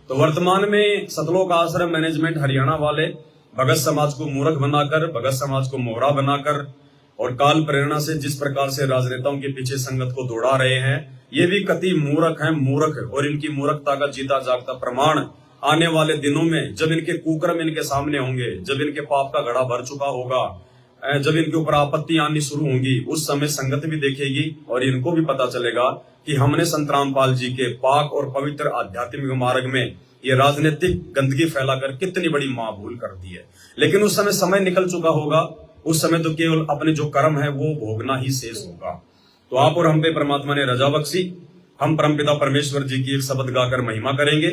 तो वर्तमान में सतलोक आश्रम मैनेजमेंट हरियाणा वाले भगत समाज को मूर्ख बनाकर, भगत समाज को मोहरा बनाकर और काल प्रेरणा से जिस प्रकार से राजनेताओं के पीछे संगत को दौड़ा रहे हैं, ये भी कति मूर्ख हैं, मूर्ख। और इनकी मूर्खता का जीता जागता प्रमाण आने वाले दिनों में जब इनके कुकर्म इनके सामने होंगे, जब इनके पाप का घड़ा भर चुका होगा, जब इनके ऊपर आपत्ति आनी शुरू होंगी, उस समय संगत भी देखेगी और इनको भी पता चलेगा कि हमने संत रामपाल जी के पाक और पवित्र आध्यात्मिक मार्ग में ये राजनीतिक गंदगी फैलाकर कितनी बड़ी महाभूल कर दी है। लेकिन उस समय निकल चुका होगा, उस समय तो केवल अपने जो कर्म है वो भोगना ही शेष होगा। तो आप और हम पे परमात्मा ने रजा बख्शी, हम परमपिता परमेश्वर जी की एक शब्द गाकर महिमा करेंगे।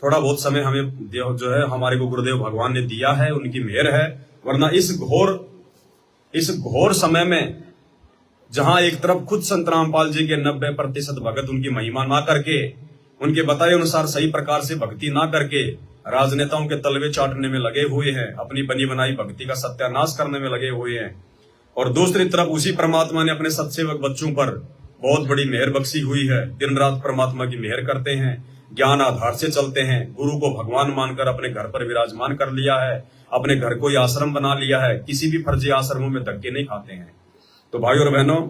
थोड़ा बहुत समय हमें जो है हमारे को गुरुदेव भगवान ने दिया है, उनकी मेहर है, वरना इस घोर समय में जहां एक तरफ खुद संत रामपाल जी के 90% भगत उनकी महिमा ना करके, उनके बताए अनुसार सही प्रकार से भक्ति ना करके राजनेताओं के तलवे चाटने में लगे हुए हैं, अपनी बनी बनाई भक्ति का सत्यानाश करने में लगे हुए हैं, और दूसरी तरफ उसी परमात्मा ने अपने सत्सेवक बच्चों पर बहुत बड़ी मेहर बख्शी हुई है। दिन रात परमात्मा की मेहर करते हैं, ज्ञान आधार से चलते हैं, गुरु को भगवान मानकर अपने घर पर विराजमान कर लिया है, अपने घर को ही आश्रम बना लिया है, किसी भी फर्जी आश्रमों में धक्के नहीं खाते हैं। तो भाई और बहनों,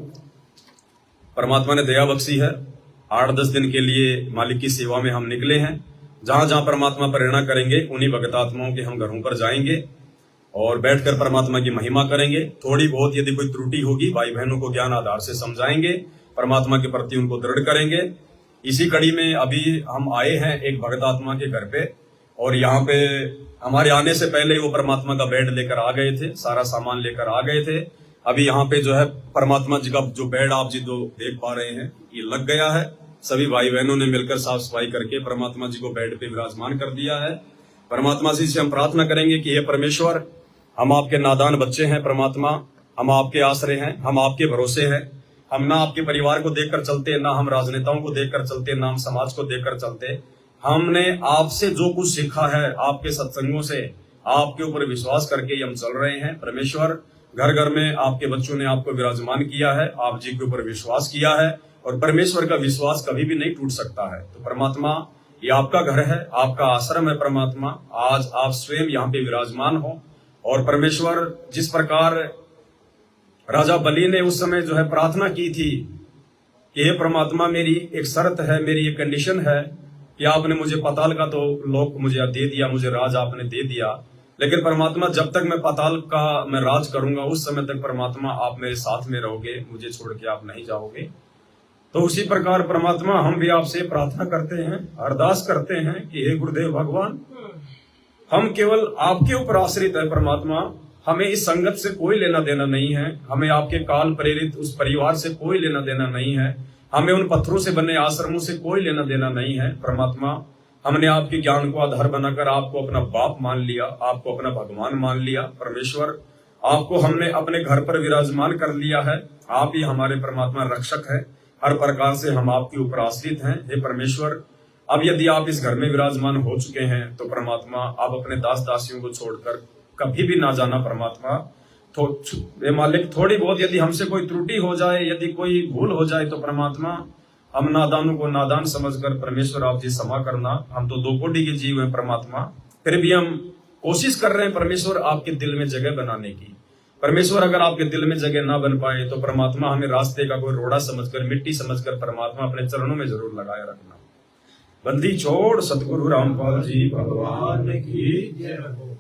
परमात्मा ने दया बख्शी है। 8-10 दिन के लिए मालिक की सेवा में हम निकले हैं। जहां जहां परमात्मा प्रेरणा करेंगे उन्हीं भगत आत्माओं के हम घरों पर जाएंगे और बैठकर परमात्मा की महिमा करेंगे। थोड़ी बहुत यदि कोई त्रुटि होगी, भाई बहनों को ज्ञान आधार से समझाएंगे, परमात्मा के प्रति उनको दृढ़ करेंगे। इसी कड़ी में अभी हम आए हैं एक भगत आत्मा के घर पे, और यहाँ पे हमारे आने से पहले वो परमात्मा का बेड लेकर आ गए थे, सारा सामान लेकर आ गए थे। अभी यहाँ पे जो है परमात्मा जी का जो बेड आप जी जो देख पा रहे हैं, ये लग गया है। सभी भाई बहनों ने मिलकर साफ सफाई करके परमात्मा जी को बेड पे विराजमान कर दिया है। परमात्मा जी से हम प्रार्थना करेंगे कि हे परमेश्वर, हम आपके नादान बच्चे हैं, परमात्मा हम आपके आश्रय हैं, हम आपके भरोसे हैं। हम ना आपके परिवार को देखकर चलते, ना हम राजनेताओं को देखकर चलते, ना हम समाज को देखकर चलते। हमने आपसे जो कुछ सीखा है, आपके सत्संगों से, आपके ऊपर विश्वास करके हम चल रहे हैं। परमेश्वर, घर घर में आपके बच्चों ने आपको विराजमान किया है, आप जी के ऊपर विश्वास किया है, और परमेश्वर का विश्वास कभी भी नहीं टूट सकता है। तो परमात्मा, ये आपका घर है, आपका आश्रम है। परमात्मा, आज आप स्वयं यहाँ पे विराजमान हो। और परमेश्वर, जिस प्रकार राजा बलि ने उस समय जो है प्रार्थना की थी कि हे परमात्मा, मेरी एक शर्त है, मेरी एक कंडीशन है कि आपने मुझे पाताल का तो लोक मुझे दे दिया, मुझे राज आपने दे दिया, लेकिन परमात्मा जब तक मैं पाताल का मैं राज करूंगा उस समय तक परमात्मा आप मेरे साथ में रहोगे, मुझे छोड़ के आप नहीं जाओगे। तो उसी प्रकार परमात्मा, हम भी आपसे प्रार्थना करते हैं, अरदास करते हैं कि हे गुरुदेव भगवान, हम केवल आपके ऊपर आश्रित है। परमात्मा, हमें इस संगत से कोई लेना देना नहीं है, हमें आपके काल प्रेरित उस परिवार से कोई लेना देना नहीं है, हमें उन पत्थरों से बने आश्रमों से कोई लेना देना नहीं है। परमात्मा, हमने आपके ज्ञान को आधार बनाकर आपको अपना बाप मान लिया, आपको अपना भगवान मान लिया। परमेश्वर, आपको हमने अपने घर पर विराजमान कर लिया है, आप ही हमारे परमात्मा रक्षक है, हर प्रकार से हम आपके ऊपर आश्रित हैं। हे परमेश्वर, अब यदि आप इस घर में विराजमान हो चुके हैं तो परमात्मा, आप अपने दास दासियों को छोड़कर कभी भी ना जाना। परमात्मा, तो मालिक, थोड़ी बहुत यदि हमसे कोई त्रुटि हो जाए, यदि कोई भूल हो जाए तो परमात्मा, हम नादानों को नादान समझकर परमेश्वर आप जी क्षमा करना। हम तो 2 कोटि के जीव हैं परमात्मा, फिर भी हम कोशिश कर रहे हैं परमेश्वर आपके दिल में जगह बनाने की। परमेश्वर, अगर आपके दिल में जगह ना बन पाए तो परमात्मा, हमें रास्ते का कोई रोड़ा समझकर, मिट्टी समझकर परमात्मा अपने चरणों में जरूर लगाए रखना। बंदी छोड़ सतगुरु रामपाल जी भगवान की जय हो।